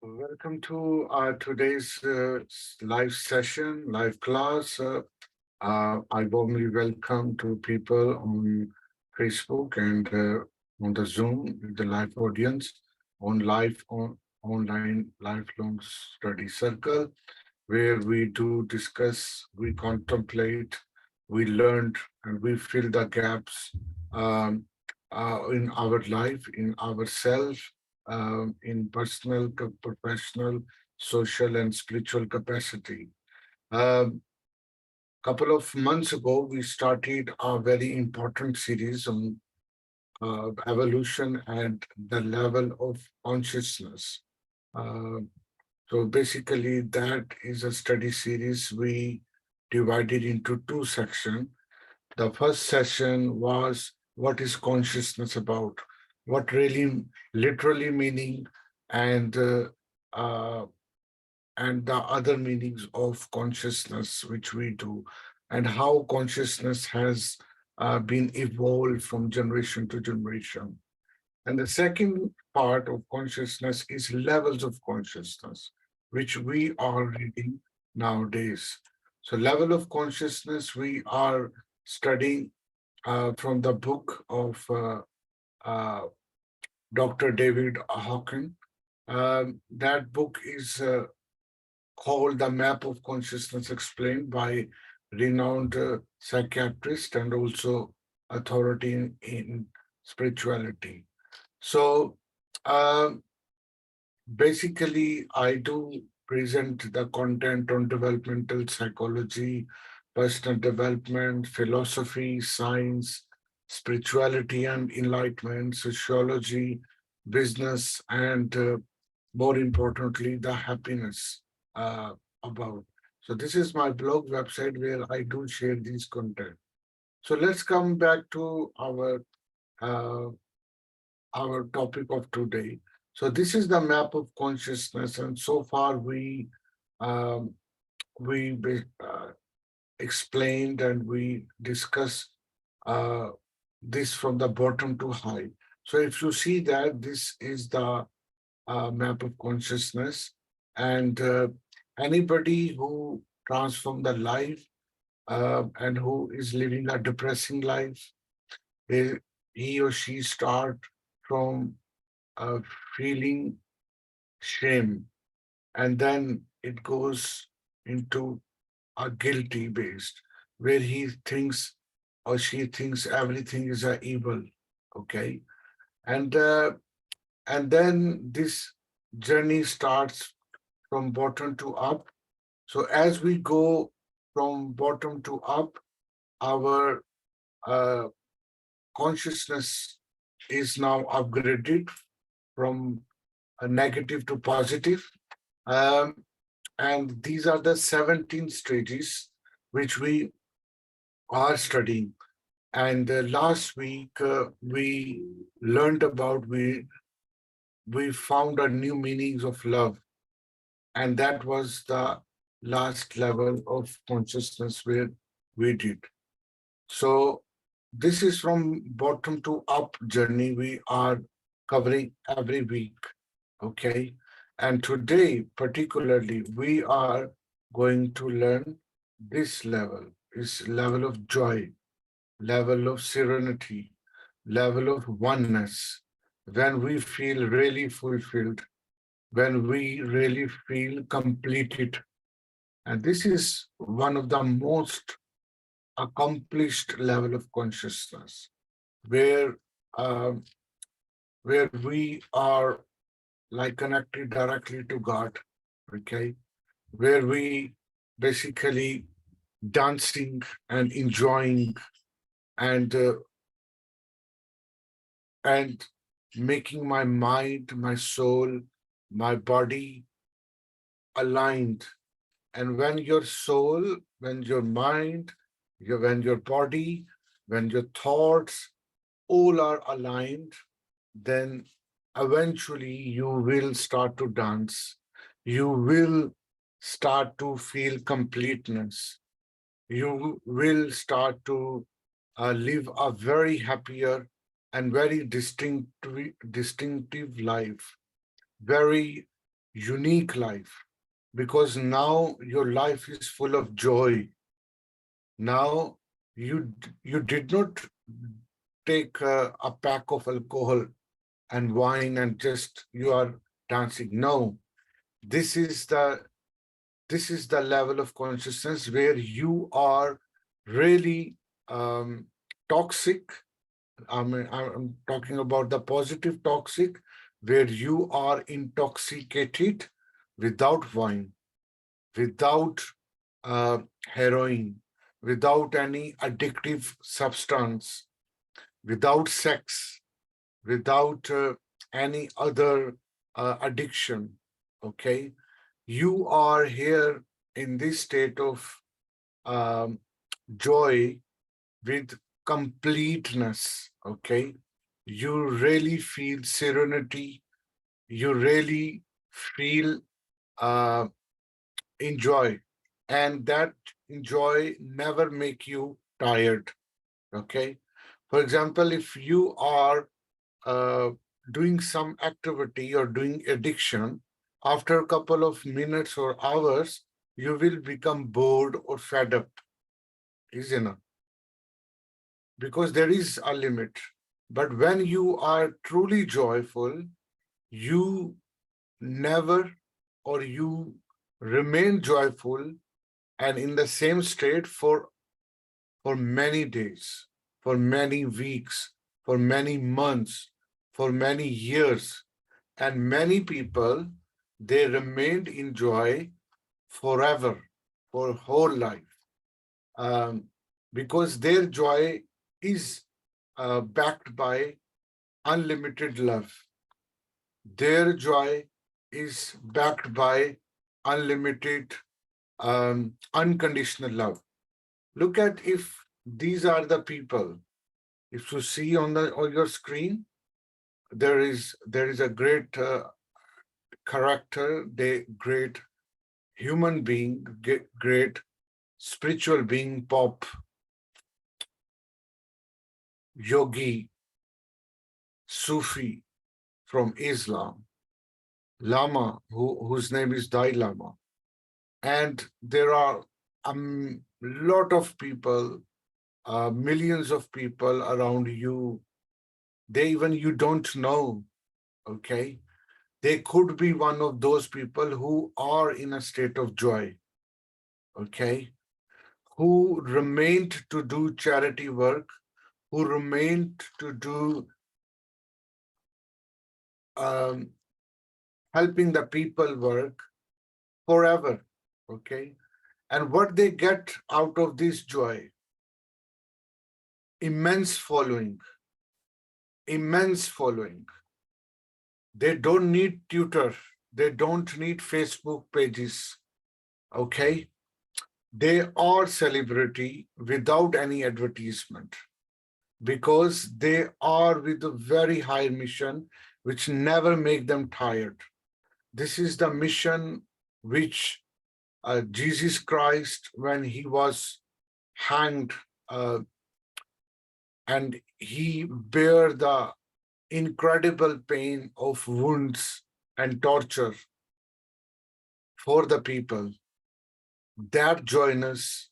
Welcome to today's live session, live class. I warmly welcome to people on Facebook and on the Zoom, the live audience, on live online lifelong study circle, where we do discuss, we contemplate, we learn, and we fill the gaps um, in our life, in ourself, in personal, professional, social, and spiritual capacity. A couple of months ago, we started a very important series on evolution and the level of consciousness. Uh, so basically, that is a study series we divided into two sections. The first session was what is consciousness about? What really, literally meaning, and uh, and the other meanings of consciousness which we do, and how consciousness has been evolved from generation to generation. And the second part of consciousness is levels of consciousness, which we are reading nowadays. So, level of consciousness we are studying from the book of uh, Dr. David Hawking. That book is called The Map of Consciousness, explained by renowned psychiatrist and also authority in spirituality. So, um, basically, I do present the content on developmental psychology, personal development, philosophy, science, spirituality and enlightenment, sociology, business, and more importantly, the happiness uh, about. So this is my blog website where I do share these content. So let's come back to uh, our topic of today. So this is the map of consciousness, and so far um, we explained and we discussed uh, this from the bottom to high. So if you see that this is the map of consciousness, and anybody who transform the life and who is living a depressing life, they, he or she start from uh, feeling shame, and then it goes into a guilty based, where he thinks or she thinks everything is a evil. Okay, and and then this journey starts from bottom to up. So as we go from bottom to up, our uh, consciousness is now upgraded from a negative to positive. Um, and these are the 17 stages which we are studying. And last week we learned about we found a new meanings of love, and that was the last level of consciousness where we did. So this is from bottom to up journey we are covering every week. Okay. And today, particularly, we are going to learn this level, is level of joy, level of serenity, level of oneness, when we feel really fulfilled, when we really feel completed. And this is one of the most accomplished level of consciousness, where uh, where we are like connected directly to God, okay, where we basically dancing and enjoying and and making my mind, my soul, my body aligned. And when your soul, when your mind, when your body, when your thoughts all are aligned, then eventually you will start to dance. You will start to feel completeness. You will start to live a very happier and very distinctive life, very unique life, because now your life is full of joy. Now you did not take a pack of alcohol and wine and just you are dancing. No, this is the this is the level of consciousness where you are really toxic. I'm talking about the positive toxic, where you are intoxicated without wine, without uh, heroin, without any addictive substance, without sex, without any other addiction. Okay, you are here in this state of um, joy with completeness. Okay, you really feel serenity, you really feel uh, enjoy, and that enjoy never make you tired. Okay, for example, if you are uh, doing some activity or doing addiction, after a couple of minutes or hours, you will become bored or fed up, isn't it? Because there is a limit. But when you are truly joyful, you never or you remain joyful and in the same state for many days, for many weeks, for many months, for many years. And many people, they remained in joy forever, for whole life, um, because their joy is backed by unlimited love. Their joy is backed by unlimited, unconditional love. Look at if these are the people. If you see on your screen, there is a great character, the great human being, great spiritual being, Pop, yogi, Sufi from Islam, Lama, whose name is Dalai Lama. And there are a lot of people, millions of people around you. They even you don't know, okay? They could be one of those people who are in a state of joy, okay? Who remained to do charity work, who remained to do um, helping the people work forever, okay? And what they get out of this joy, immense following, immense following. They don't need tutor, they don't need Facebook pages, okay? They are celebrity without any advertisement, because they are with a very high mission which never make them tired. This is the mission which Jesus Christ, when he was hanged, uh, and he bear the incredible pain of wounds and torture for the people, that joyness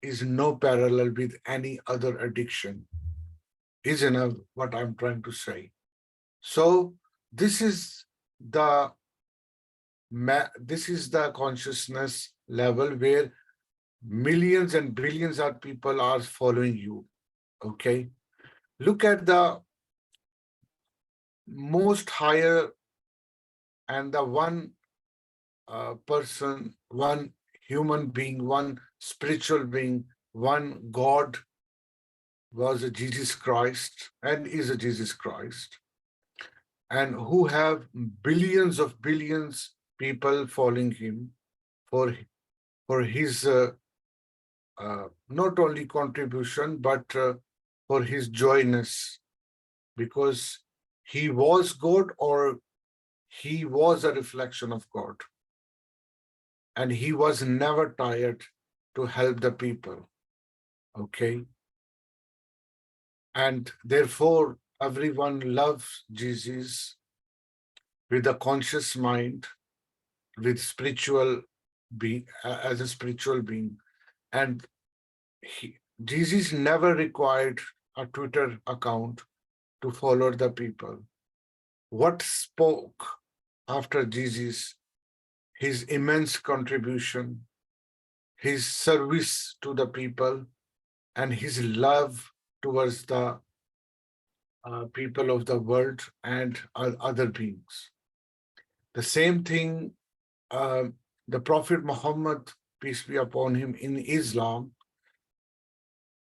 is no parallel with any other addiction, isn't what I'm trying to say? So this is the this is the consciousness level where millions and billions of people are following you. Okay, look at the most higher and the one person, one human being, one spiritual being, one God was a Jesus Christ and is a Jesus Christ, and who have billions people following him for his not only contribution but for his joyness, because he was God, or he was a reflection of God, and he was never tired to help the people. Okay, and therefore everyone loves Jesus with a conscious mind, with spiritual being, as a spiritual being. And Jesus never required a Twitter account to follow the people. What spoke after Jesus? His immense contribution, his service to the people, and his love towards the people of the world and other beings. The same thing, uh, the Prophet Muhammad, peace be upon him, in Islam,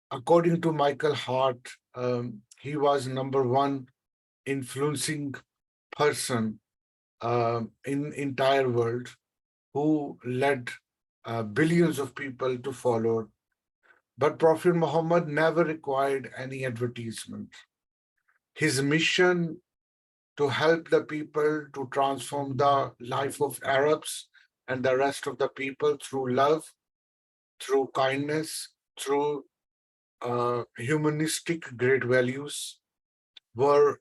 according to Michael Hart, he was number one influencing person in entire world who led billions of people to follow. But Prophet Muhammad never required any advertisement. His mission to help the people to transform the life of Arabs and the rest of the people through love, through kindness, through humanistic great values were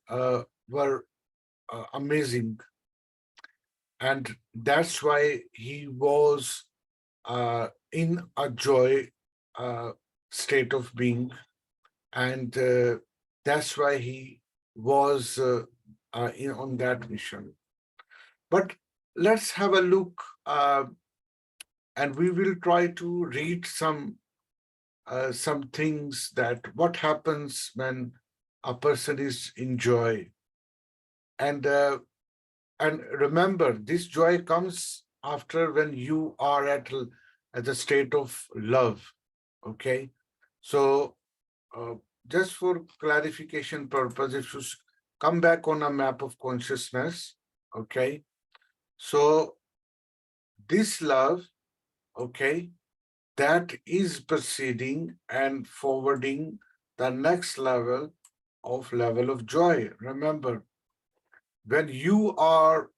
amazing, and that's why he was in a joy uh, state of being, and that's why he was on that mission. But let's have a look, and we will try to read some things that what happens when a person is in joy. And remember, this joy comes after when you are at the state of love. Okay, so uh, just for clarification purpose, if you come back on a map of consciousness, okay, so this love, okay, that is proceeding and forwarding the next level of joy. Remember, when you are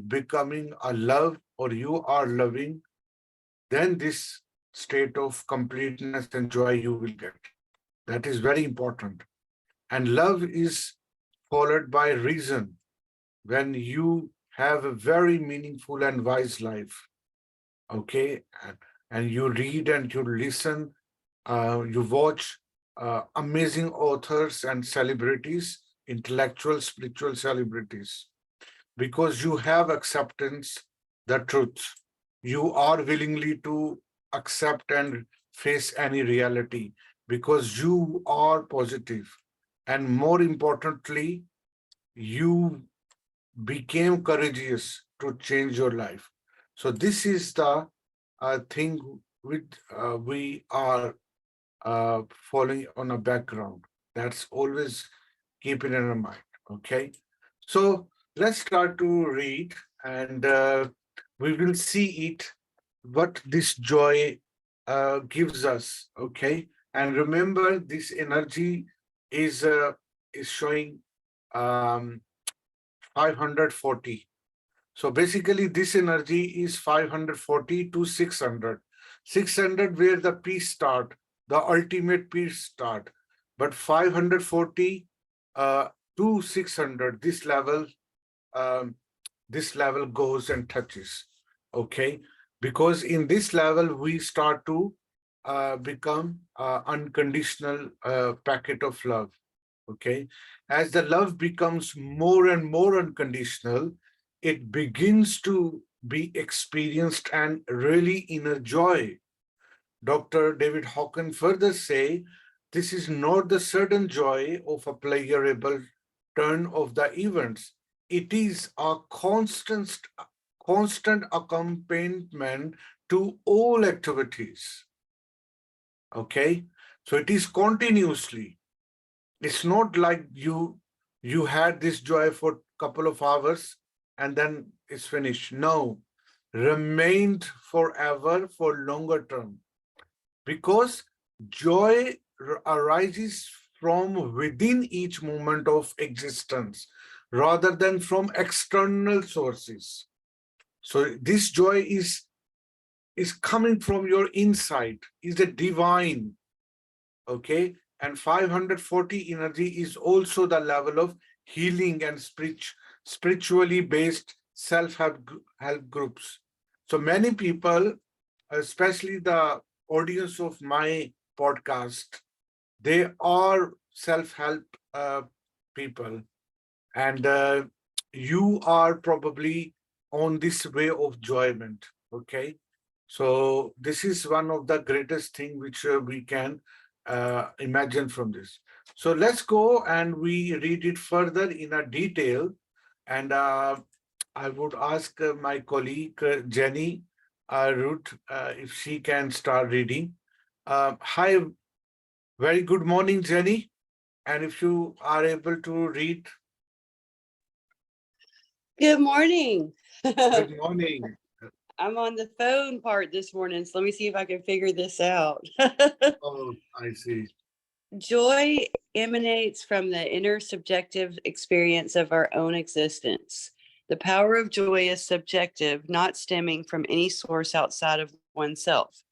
becoming a love or you are loving, then this state of completeness and joy you will get. That is very important. And love is followed by reason. When you have a very meaningful and wise life, okay, and you read and you listen, you watch amazing authors and celebrities, intellectual, spiritual celebrities, because you have acceptance, the truth. You are willingly to accept and face any reality because you are positive. And more importantly, you became courageous to change your life. So this is the thing which we are following on a background. That's always keep it in our mind. Okay. So let's start to read, and we will see it, what this joy gives us. Okay. And remember, this energy is showing um, 540. So basically, this energy is 540 to 600. 600 where the peace start, the ultimate peace start. But 540 to 600, um, this level goes and touches. Okay, because in this level we start to become unconditional packet of love. Okay, as the love becomes more and more unconditional, it begins to be experienced and really inner joy. Dr. David Hawkins further say, this is not the sudden joy of a pleasurable turn of the events. It is a constant accompaniment to all activities. Okay, so it is continuously. It's not like you had this joy for a couple of hours and then it's finished. No, remained forever for longer term, because joy arises from within each moment of existence rather than from external sources. So this joy is coming from your inside, is a divine. Okay, and 540 energy is also the level of healing and spiritually based self-help groups. So many people, especially the audience of my podcast, they are self-help people, and you are probably on this way of enjoyment. Okay, so this is one of the greatest thing which we can imagine from this. So let's go and we read it further in a detail, and I would ask my colleague Jenny Ruth if she can start reading. Hi, very good morning, Jenny. And if you are able to read, Good morning. good morning. I'm on the phone part this morning, so let me see if I can figure this out. Oh, I see. Joy emanates from the inner subjective experience of our own existence. The power of joy is subjective, not stemming from any source outside of oneself.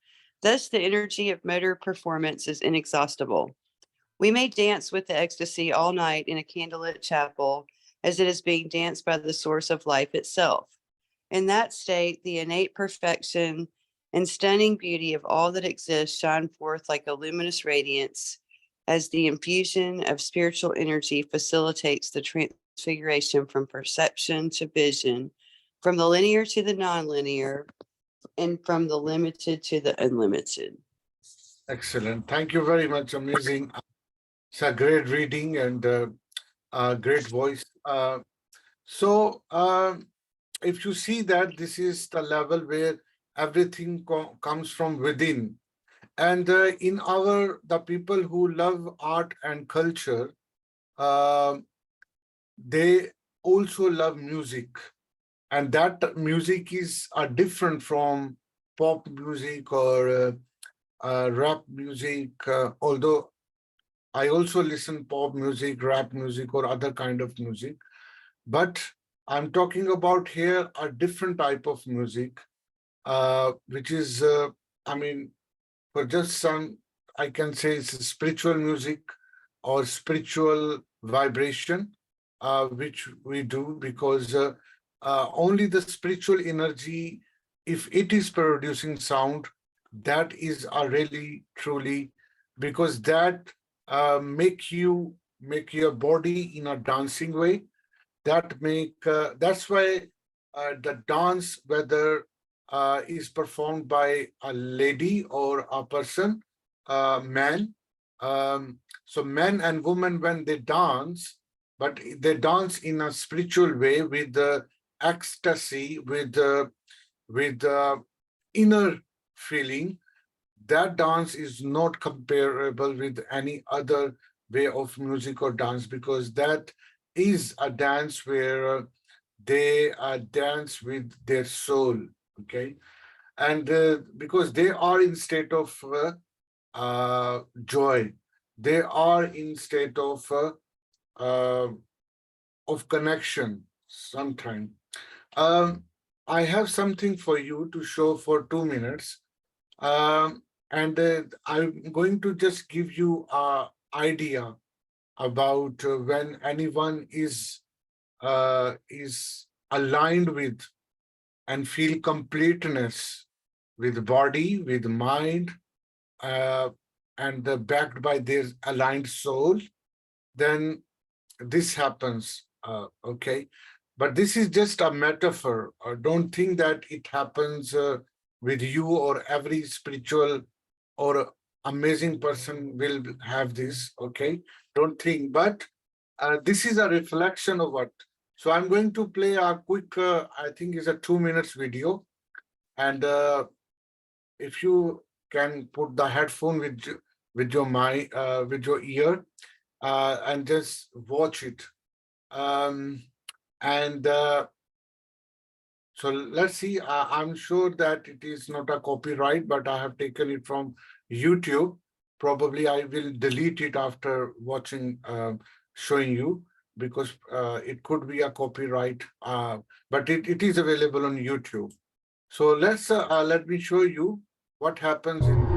Thus, the energy of motor performance is inexhaustible. We may dance with the ecstasy all night in a candlelit chapel as it is being danced by the source of life itself. In that state, the innate perfection and stunning beauty of all that exists shine forth like a luminous radiance as the infusion of spiritual energy facilitates the transfiguration from perception to vision, from the linear to the nonlinear, and from the limited to the unlimited. Excellent. Thank you very much. Amazing. It's a great reading and a great voice. So if you see that this is the level where everything comes from within, and in the people who love art and culture, uh, they also love music, and that music is different from pop music or rap music, although I also listen pop music, rap music, or other kind of music. But I'm talking about here a different type of music, which is, I mean, for just some, I can say it's spiritual music or spiritual vibration, which we do because only the spiritual energy, if it is producing sound, that is a really truly, because that make your body in a dancing way. That's why the dance, whether is performed by a lady or a person, man. So men and women, when they dance, but they dance in a spiritual way with the ecstasy, with the inner feeling. That dance is not comparable with any other way of music or dance, because that is a dance where they dance with their soul. Okay, and because they are in state of joy, they are in state uh, of connection sometime. um, I have something for you to show for 2 minutes. And I'm going to just give you an idea about when anyone is aligned with and feel completeness with body, with mind, uh, and backed by their aligned soul, then this happens. Okay, but this is just a metaphor. Don't think that it happens with you, or every spiritual or amazing person will have this. Okay, don't think, but this is a reflection of what. So I'm going to play a quick, I think it's a 2 minutes video, and if you can put the headphone with your mind, with your ear, and just watch it. And so let's see. I'm sure that it is not a copyright, but I have taken it from YouTube. Probably I will delete it after watching, showing you, because it could be a copyright, but it is available on YouTube. So let me show you what happens in.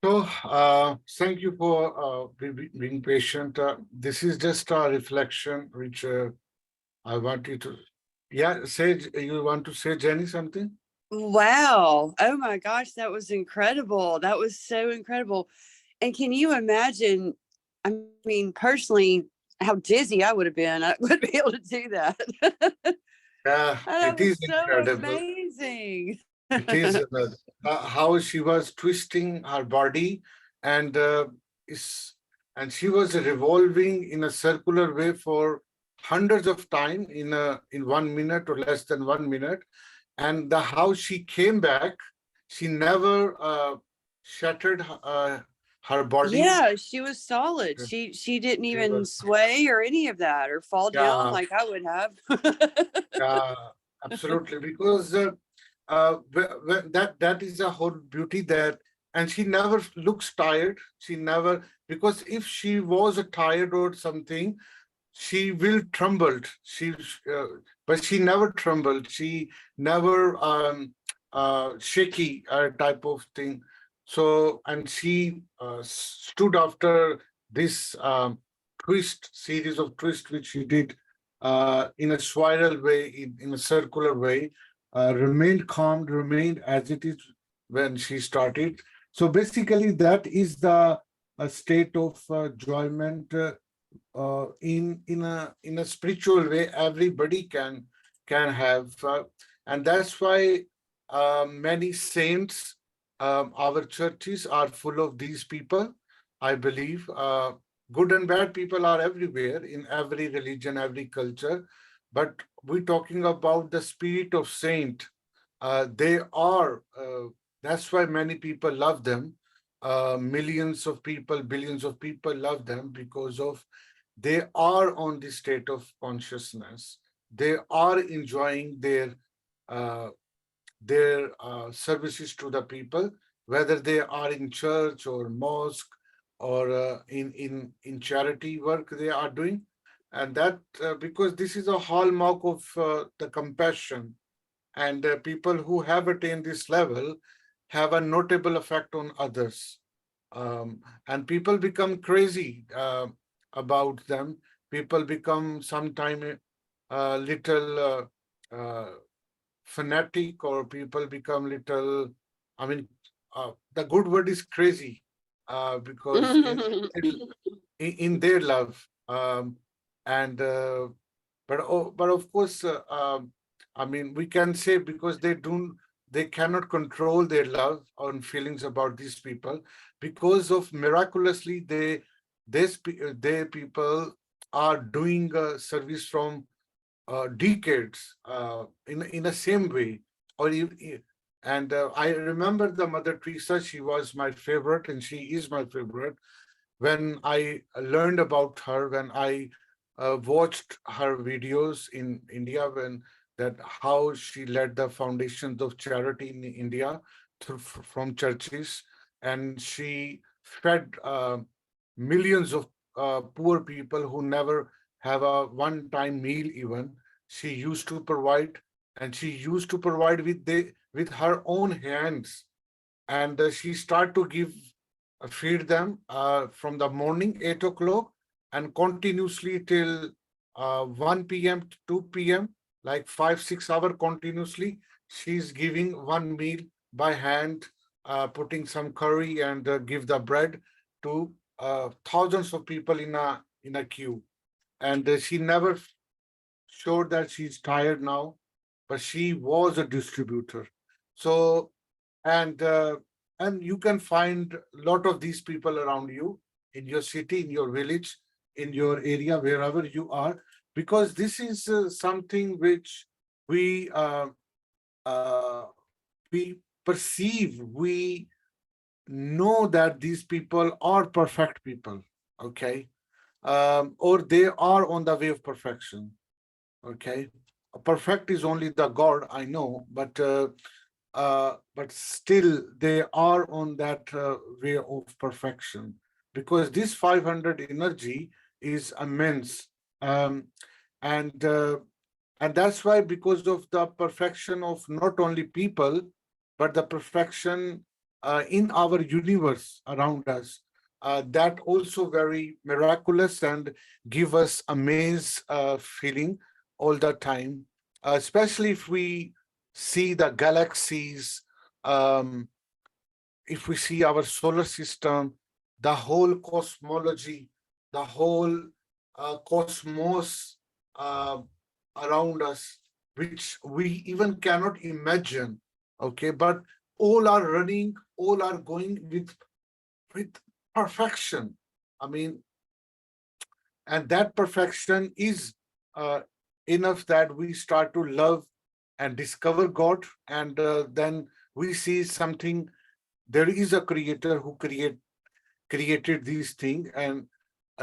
So, thank you for being patient. This is just a reflection which I want you to, yeah, say, you want to say, Jenny, something? Wow. Oh my gosh, that was incredible. That was so incredible. And can you imagine? I mean, personally, how dizzy I would have been. I would be able to do that. Yeah, That it is was so incredible. amazing. It is how she was twisting her body and is and she was revolving in a circular way for hundreds of time in 1 minute or less than 1 minute. And the how she came back, she never shattered her body. Yeah, she was solid. She didn't She even was, sway or any of that or fall down yeah, like I would have. yeah, absolutely. Because that is a whole beauty that, and she never looks tired. She never, because if she was tired or something, she will trembled. But she never trembled. She never shaky type of thing. So, and she stood after this series of twist which she did in a spiral way, in a circular way, remained calm, remained as it is when she started. So basically, that is the state of enjoyment in a spiritual way. Everybody can have, and that's why many saints, our churches are full of these people. I believe good and bad people are everywhere in every religion, every culture, but we're talking about the spirit of saint. They are. That's why many people love them. Millions of people, billions of people love them because of they are on the state of consciousness. They are enjoying uh, their services to the people, whether they are in church or mosque or in charity work they are doing. And that because this is a hallmark of the compassion, and people who have attained this level have a notable effect on others. And people become crazy about them. People become sometime a little fanatic, or people become little, I mean, the good word is crazy, because in their love. And but of course, I mean, we can say, because they cannot control their love and feelings about these people, because of miraculously they people are doing service from decades, in the same way. And I remember the Mother Teresa. She was my favorite, and she is my favorite. When I learned about her, when I watched her videos in India, when that how she led the foundations of charity in India from churches, and she fed millions of poor people who never have a one-time meal even. She used to provide, and she used to provide with her own hands. And she started to feed them from the morning 8 o'clock and continuously till 1 p.m. to 2 p.m., like 5 6 hour continuously. She's giving one meal by hand, putting some curry, and give the bread to thousands of people in a queue. And she never showed that she's tired now, but she was a distributor. So, and you can find a lot of these people around you, in your city, in your village, in your area, wherever you are, because this is something which we uh, uh, we perceive, we know that these people are perfect people, okay, or they are on the way of perfection, okay. Perfect is only the God, I know, but still they are on that way of perfection, because this 500 energy is immense. um, and uh, and that's why, because of the perfection of not only people, but the perfection in our universe around us, that also very miraculous and give us amaze feeling all the time, especially if we see the galaxies, um, if we see our solar system, the whole cosmology, the whole cosmos uh, around us, which we even cannot imagine. Okay, but all are running, all are going with perfection. I mean, and that perfection is uh, enough that we start to love and discover God, and then we see something. There is a creator who created these things, and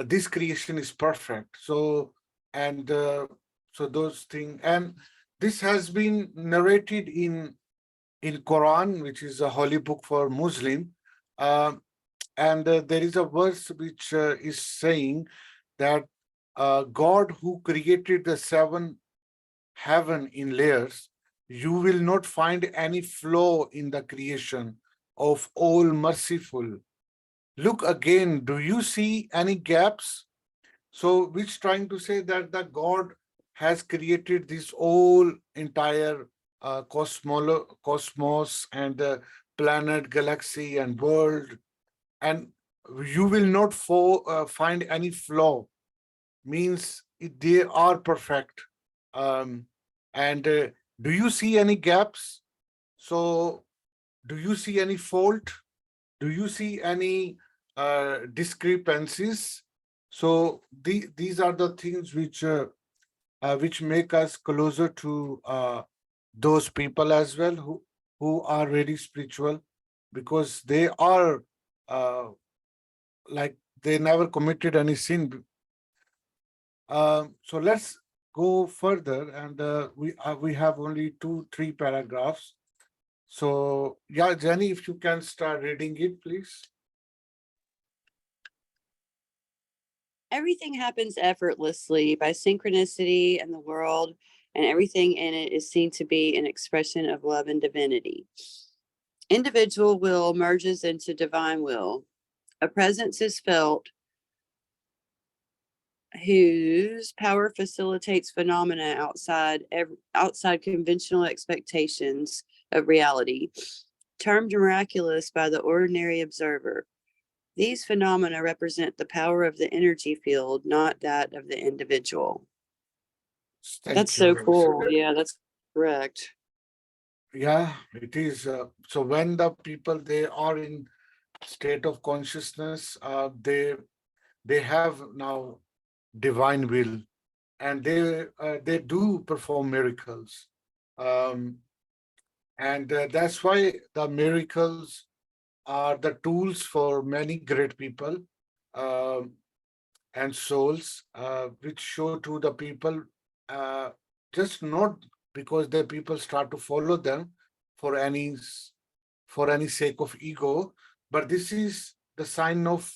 this creation is perfect. So, and so those things, and this has been narrated in Quran, which is a holy book for Muslim. Um, and there is a verse which is saying that God who created the seven heaven in layers, you will not find any flaw in the creation of all merciful. Look again, do you see any gaps? So, which trying to say that the God has created this whole entire cosmos and planet, galaxy, and world, and you will not find any flaw. Means they are perfect. Um, and do you see any gaps? So, do you see any fault? Do you see any discrepancies? So these are the things which make us closer to those people as well, who are very spiritual, because they are uh, like they never committed any sin. So let's go further, and we have only 2 3 paragraphs. So yeah, Jenny, if you can start reading it, please. everything happens effortlessly by synchronicity in the world, and everything in it is seen to be an expression of love and divinity. Individual will merges into divine will. A presence is felt whose power facilitates phenomena outside conventional expectations of reality, termed miraculous by the ordinary observer. These phenomena represent the power of the energy field, not that of the individual. That's Thank so you. cool. Yeah, that's correct. Yeah, it is. So when the people they are in state of consciousness, they have now divine will, and they do perform miracles, um, and that's why the miracles are the tools for many great people, um, and souls, which show to the people, uh, just not because the people start to follow them for any sake of ego, but this is the sign of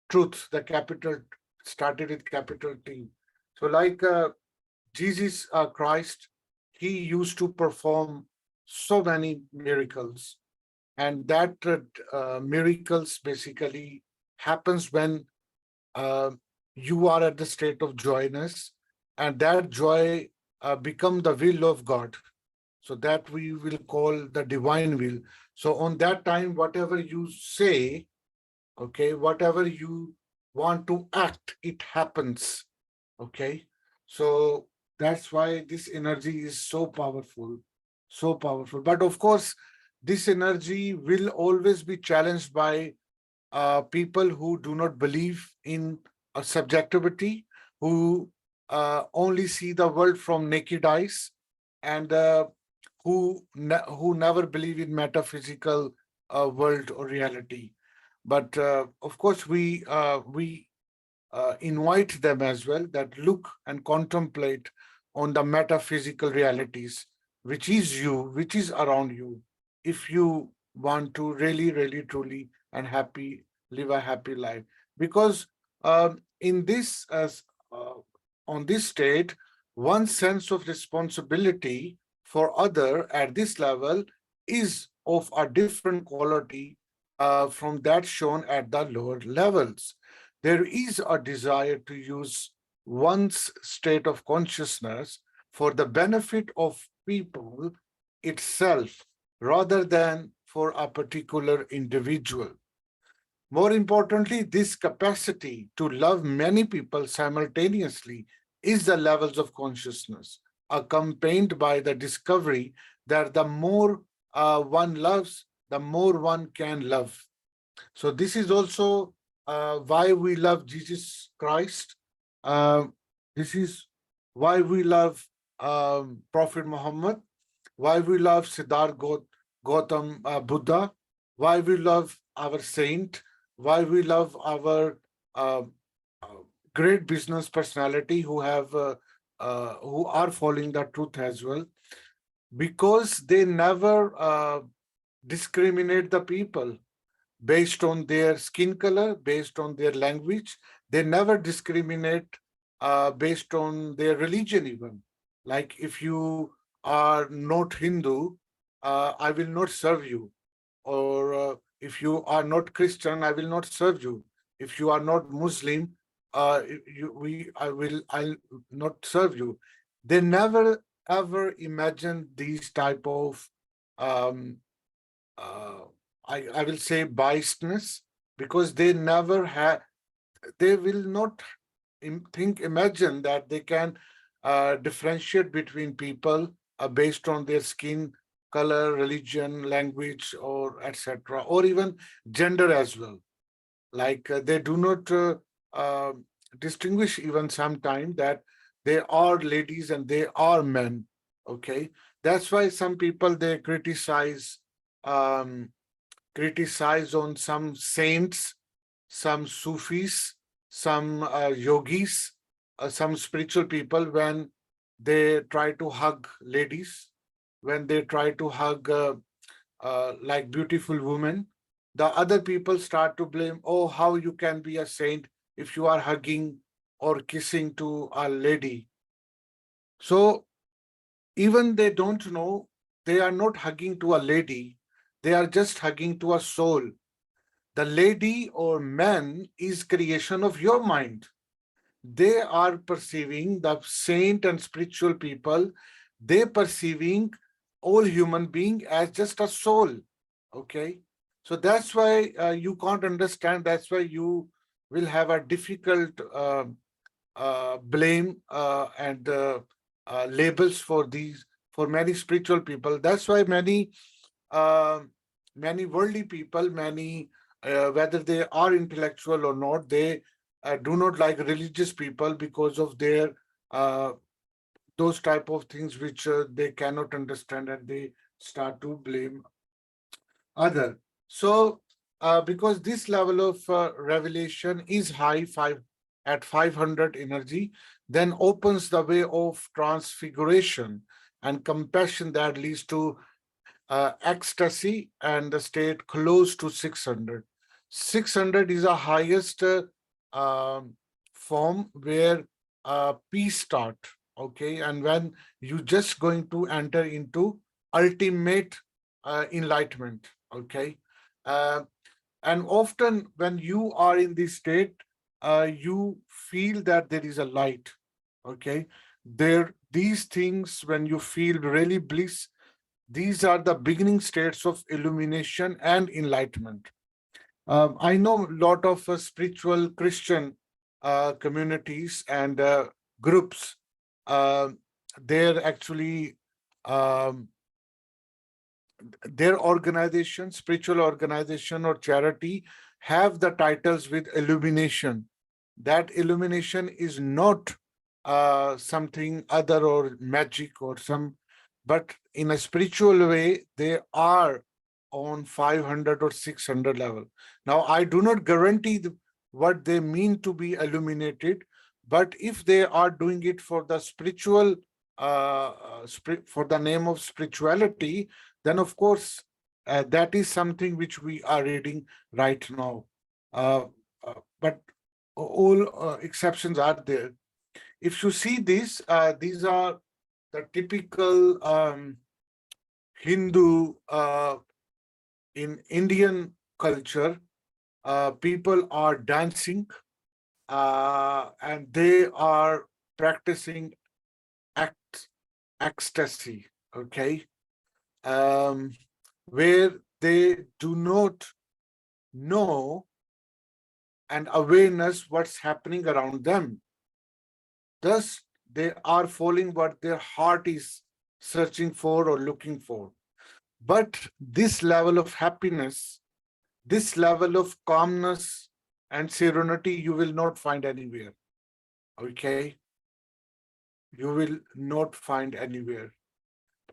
truth. The capital started with capital T. So, like Jesus Christ, he used to perform so many miracles, and that miracles basically happens when uh, you are at the state of joyness, and that joy become the will of God. So that we will call the divine will. So on that time, whatever you say, okay, whatever you want to act, it happens. Okay, so that's why this energy is so powerful, so powerful. But of course, this energy will always be challenged by people who do not believe in subjectivity, who only see the world from naked eyes, and who never believe in metaphysical world or reality. But of course, we invite them as well that look and contemplate on the metaphysical realities, which is you, which is around you, if you want to really, really, truly, and happy live a happy life. Because in this, uh, on this state, one sense of responsibility for other at this level is of a different quality from that shown at the lower levels. There is a desire to use one's state of consciousness for the benefit of people itself rather than for a particular individual. More importantly, this capacity to love many people simultaneously is the levels of consciousness, accompanied by the discovery that the more one loves, the more one can love. So this is also why we love Jesus Christ. Uh, this is why we love Prophet Muhammad, why we love Gautam Buddha, why we love our saint, why we love our uh, uh, great business personality who are following the truth as well, because they never discriminate the people based on their skin color, based on their language. They never discriminate based on their religion, even. Like if you are not Hindu, I will not serve you. Or if you are not Christian, I will not serve you. If you are not Muslim, I'll not serve you. They never ever imagine these type of um, uh, I will say biasness, because they never have, they will not imagine that they can differentiate between people based on their skin color, religion, language, or etc., or even gender as well. Like they do not uh, distinguish even sometime that they are ladies and they are men. Okay, that's why some people they um, criticize on some saints, some Sufis, some yogis, some spiritual people when they try to hug ladies, when they try to hug like beautiful women. The other people start to blame, oh, how you can be a saint if you are hugging or kissing to a lady. So even they don't know, they are not hugging to a lady, they are just hugging to a soul. The lady or man is creation of your mind. They are perceiving the saint and spiritual people, they perceiving all human being as just a soul. Okay, so that's why you can't understand, that's why you will have a difficult blame and labels for these, for many spiritual people. That's why uh, many worldly people, many whether they are intellectual or not, they do not like religious people because of their uh, those type of things which they cannot understand, and they start to blame other. So because this level of revelation is high, five at 500 energy, then opens the way of transfiguration and compassion that leads to ecstasy and the state close to 600. 600 is a highest um, form where peace start. Okay, and when you just going to enter into ultimate enlightenment. Okay, uh, and often when you are in this state, you feel that there is a light. Okay, there these things when you feel really bliss, these are the beginning states of illumination and enlightenment. I know a lot of spiritual Christian communities and groups. Uh, they're actually um, their organization, spiritual organization or charity, have the titles with illumination. That illumination is not something other or magic or some, but in a spiritual way, they are on 500 or 600 level. Now, I do not guarantee what they mean to be illuminated, but if they are doing it for the spiritual, for the name of spirituality, then of course that is something which we are reading right now. But all exceptions are there. If you see this, these are the typical Hindu in Indian culture. People are dancing and they are practicing act, ecstasy. Okay, um, where they do not know and awareness what's happening around them. Thus, they are following what their heart is searching for or looking for. But this level of happiness, this level of calmness and serenity, you will not find anywhere. Okay? You will not find anywhere.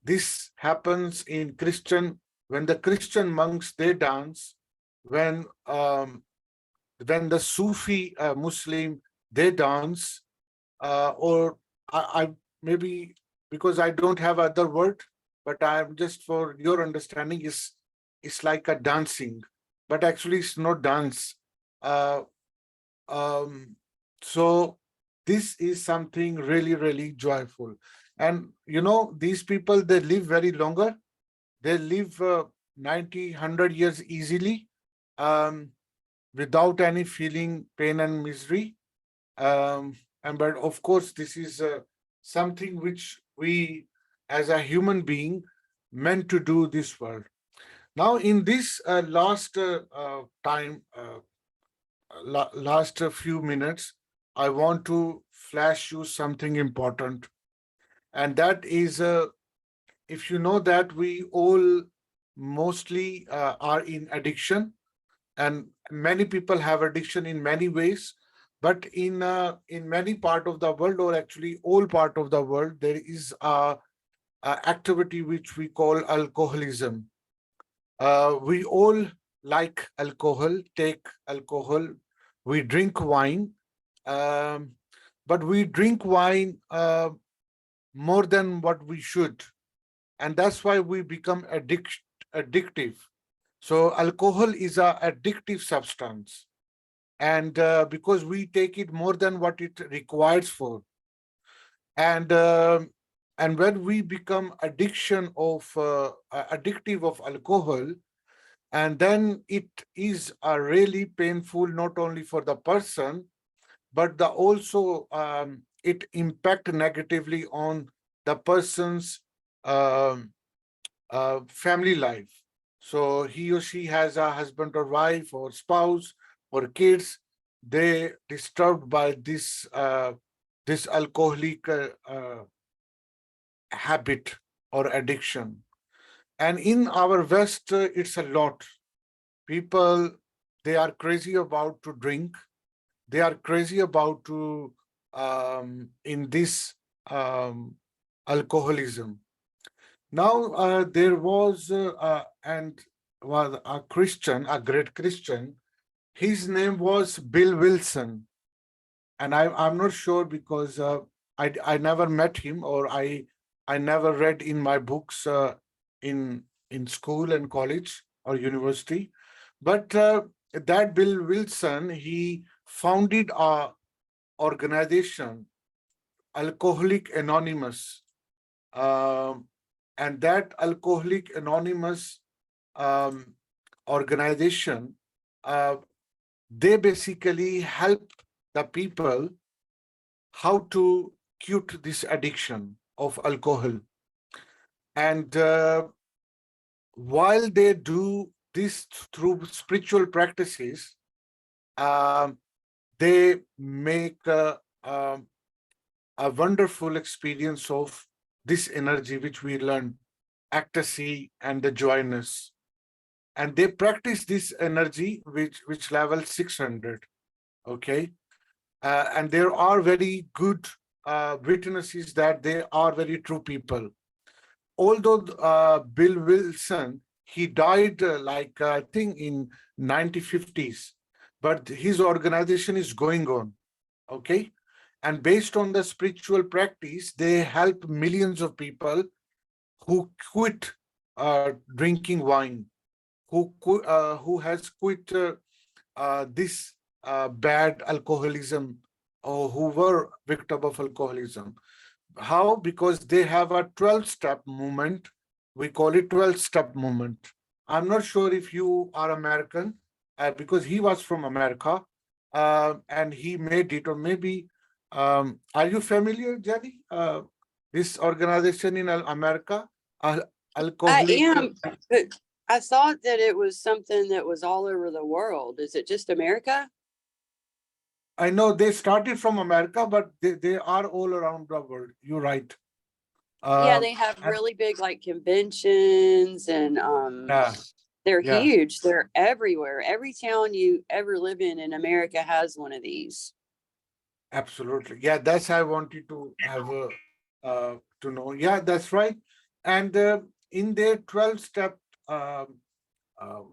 This happens in Christian, when the Christian monks they dance, when the Sufi Muslim they dance, or I maybe because I don't have other word, but I'm just for your understanding is it's like a dancing, but actually it's not dance. Uh, um, so this is something really really joyful, and you know these people they live very longer. They live 90, 100 years easily, um, without any feeling pain and misery. um, and but of course this is something which we as a human being meant to do this world. Now in this last time last few minutes, I want to flash you something important, and that is if you know that we all mostly are in addiction, and many people have addiction in many ways, but in many part of the world, or actually all part of the world, there is a activity which we call alcoholism. We all like alcohol, take alcohol, we drink wine, um, but we drink wine more than what we should, and that's why we become addictive. So alcohol is a addictive substance, and because we take it more than what it requires for, and when we become addictive of alcohol, and then it is really painful not only for the person, but the also it impact negatively on the person's um, family life. So he or she has a husband or wife or spouse or kids. They disturbed by this alcoholic habit or addiction. And in our West, it's a lot. People, they are crazy about to drink. They are crazy about to in this um, alcoholism. Now there was and was a Christian, a great Christian. His name was Bill Wilson, and I'm not sure because I never met him, or I never read in my books in school and college or university. But that Bill Wilson, he founded a organization, Alcoholic Anonymous, um, and that Alcoholic Anonymous um, organization, uh, they basically help the people how to cure this addiction of alcohol. And while they do this through spiritual practices, um, they make a wonderful experience of this energy, which we learn, ecstasy and the joyness. And they practice this energy, which level 600. Okay. And there are very good witnesses that they are very true people. Although Bill Wilson, he died I think in 1950s, but his organization is going on. Okay. And based on the spiritual practice, they help millions of people who quit drinking wine, who has quit this bad alcoholism, or who were victim of alcoholism. How? Because they have a 12-step movement. We call it 12-step movement. I'm not sure if you are American, because he was from America, and he made it, or maybe, are you familiar, Jenny? This organization in America, I Alcoholic. am, but I thought that it was something that was all over the world. Is it just America? I know they started from America, but they are all around the world. You're right. Yeah, Uh, they have and really big like conventions and yeah, they're yeah, huge. They're everywhere. Every town you ever live in America has one of these. absolutely. Yeah, that's I wanted to have to know. Yeah, that's right. And in their 12-step,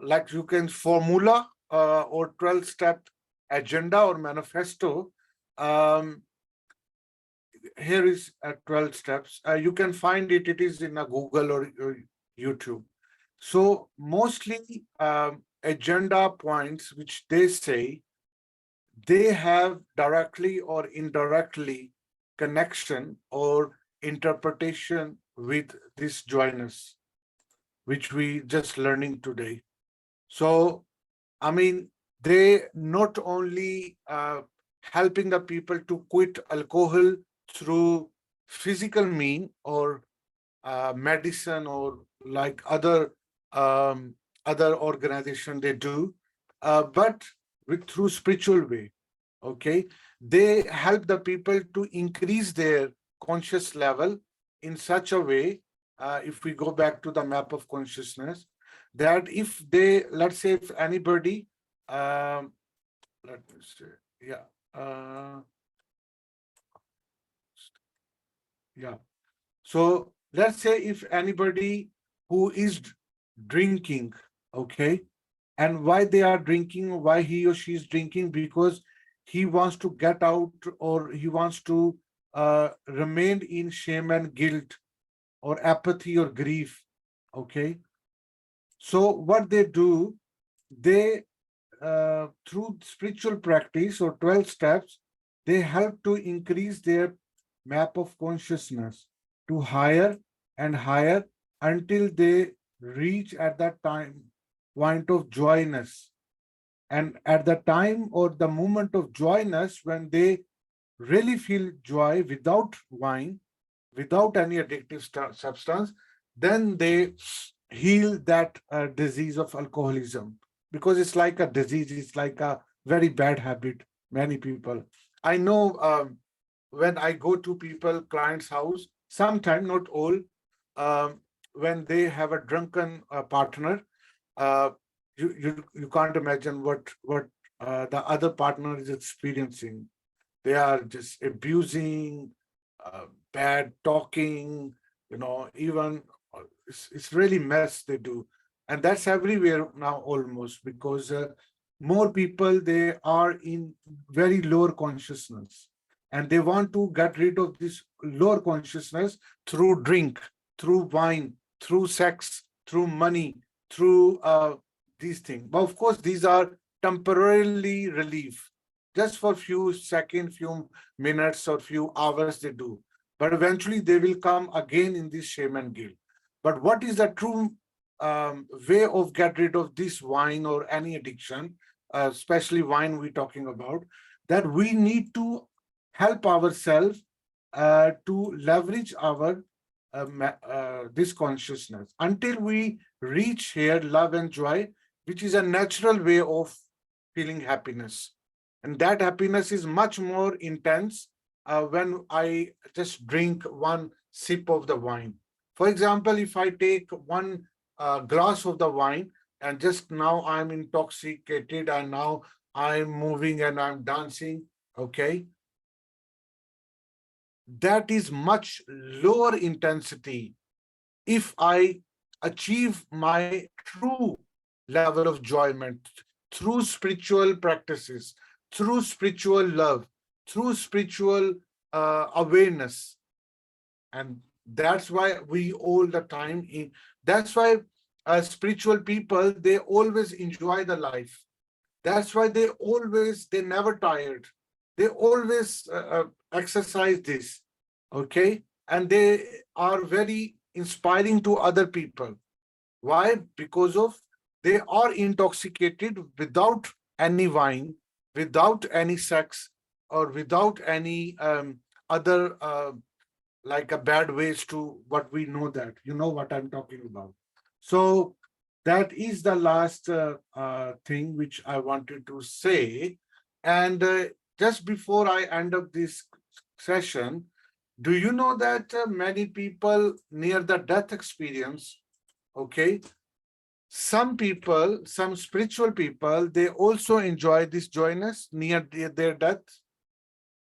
like you can formula or 12-step agenda or manifesto, um, here is 12 steps. You can find it. It is in a Google or YouTube. So mostly agenda points which they say, they have directly or indirectly connection or interpretation with this joyness, which we just learning today. So, I mean, they not only helping the people to quit alcohol through physical mean or medicine, or like um, other organization they do, but through spiritual way. Okay, they help the people to increase their conscious level in such a way. If we go back to the map of consciousness, that if they, let's say, if anybody, um, let me see, yeah, uh, yeah. So let's say if anybody who is drinking, okay, and why they are drinking, why he or she is drinking, because he wants to get out, or he wants to remain in shame and guilt or apathy or grief. Okay. So what they do, they through spiritual practice or 12 steps, they help to increase their map of consciousness to higher and higher until they reach at that time point of joyness. And at the time or the moment of joyness, when they really feel joy without wine, without any addictive substance, then they heal that disease of alcoholism, because it's like a disease, it's like a very bad habit. Many people I know, when I go to people, clients' house, sometime, not all, when they have a drunken partner, uh, you can't imagine what the other partner is experiencing. They are just abusing, bad talking, even it's really mess they do. And that's everywhere now almost, because more people, they are in very lower consciousness, and they want to get rid of this lower consciousness through drink, through wine, through sex, through money, through these things. But of course, these are temporarily relief, just for few seconds, few minutes, or few hours they do. But eventually they will come again in this shame and guilt. But what is the true way of get rid of this wine or any addiction, especially wine we're talking about, that we need to help ourselves to leverage our this consciousness until we reach here love and joy, which is a natural way of feeling happiness. And that happiness is much more intense when I just drink one sip of the wine. For example, if I take one glass of the wine, and just now I'm intoxicated, and now I'm moving and I'm dancing, okay, that is much lower intensity. If I achieve my true level of enjoyment through spiritual practices, through spiritual love, through spiritual awareness. And that's why we all the time, that's why spiritual people, they always enjoy the life. That's why they never tired. They always exercise this, okay? And they are very inspiring to other people. Why? Because of they are intoxicated without any wine, without any sex, or without any other like a bad ways to what we know, that you know what I'm talking about. So that is the last thing which I wanted to say. And just before I end up this session, do you know that many people near the death experience, okay, some people, some spiritual people, they also enjoy this joyness near their death,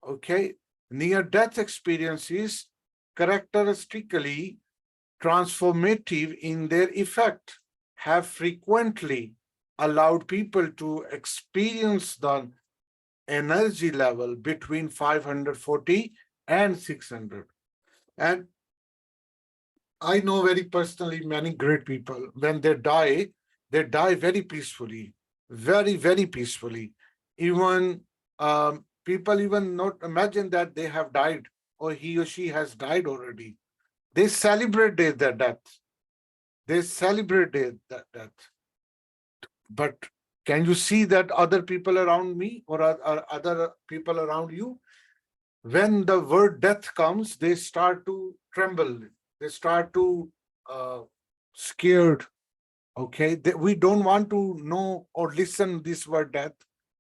okay? Near death experiences characteristically transformative in their effect, have frequently allowed people to experience the energy level between 540 and 600. And I know very personally many great people, when they die very peacefully, very, very peacefully. Even people even not imagine that they have died, or he or she has died already. They celebrate their death. They celebrate their death. But can you see that other people around me, or other people around you, when the word death comes, they start to tremble. They start to scared. Okay, we don't want to know or listen this word death,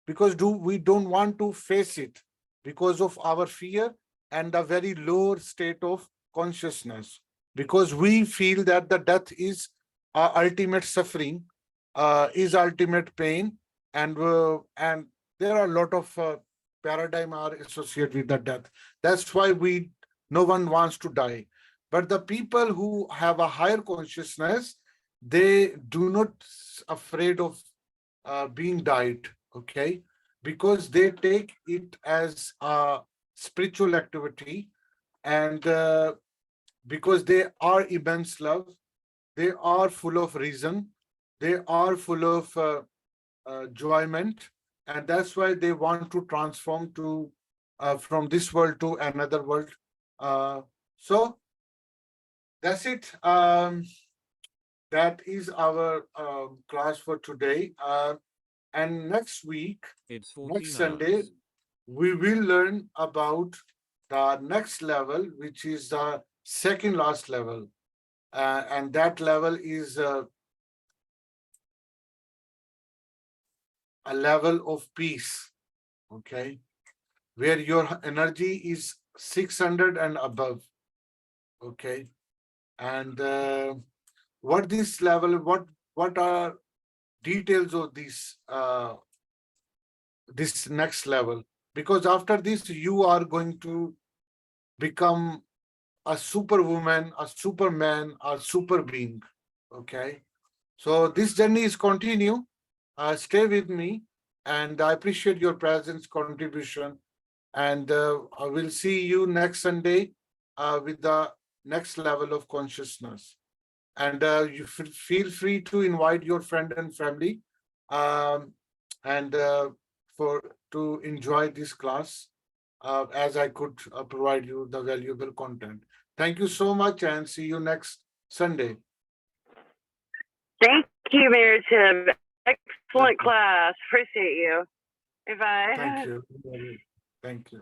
because we don't want to face it because of our fear and a very low state of consciousness, because we feel that the death is our ultimate suffering, is ultimate pain, and there are a lot of paradigm are associated with the death. That's why no one wants to die. But the people who have a higher consciousness, they do not afraid of being died, okay, because they take it as a spiritual activity. And because they are immense love, they are full of reason, they are full of enjoyment, and that's why they want to transform to from this world to another world. So that's it. That is our class for today. And next week, It's 14 next Sunday, hours. we will learn about the next level, which is the second last level. And that level is a level of peace, okay, where your energy is 600 and above, okay. And what this level, what are details of this next level? Because after this, you are going to become a superwoman, a superman, a super being, okay. So this journey is continue. Stay with me, and I appreciate your presence, contribution, and I will see you next Sunday with the next level of consciousness. And you feel free to invite your friend and family, um, and for to enjoy this class, as I could provide you the valuable content. Thank you so much, and see you next Sunday. Thank you, Meritim. Thank Excellent you. class. Appreciate you. Bye-bye. Thank you. Thank you.